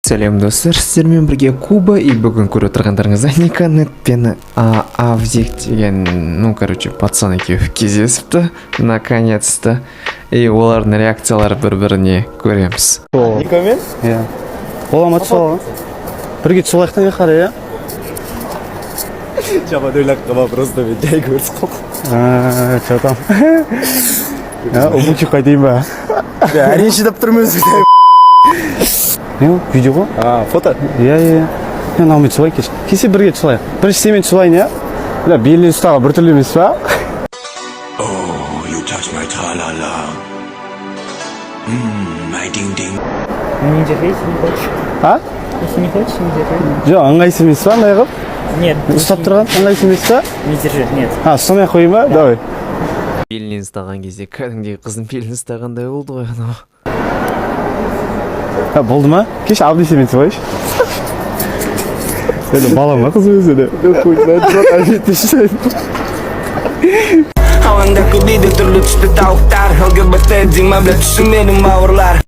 Сәлем достар, сіздермен бірге Куба и бүгін көріп отырғандарыңызда Никонет пен Авдик деген, пацан екеуі кездесіпті, наконец-то. И олардың реакциялары бір-біріне көреміз. Никомен? Иә. Оламат сол. Бірге чулайықтан қара, иә? Жаман ойлаққа просто мен жай көрсіп қалдым. Чо там? Ұмытып қайтайын ба? Әрең шыдап тұрмын өзі. Не ол? Видео ғой? Фото? Иә. Мен алмай чулай кеш. Кесе бірге чулайық. Бірінші семен чулайын, иә? Белінен ұстаға бір түрлі емес па? Oh, you touch my tra-la-la. My ding-ding. Не держись, не хочешь. А? Если не хочешь, не держи. Жоқ, ыңғайсыз емес па, андай қып? Нет. Ұстап тұрған ыңғайсыз емес па? Не держи, нет. Ұстамай ақ қойын ба? Давай. Белінен ұстаған кезде кәдімгідей қыздың белін ұстағандай болды ғой анау. Болды ма? Кеш абды семен сылайшы. Енді балам ма қыз өзі де? Havanda kudide turlu түсті тауықтар LGBT деймін бля түсі менің бауырлар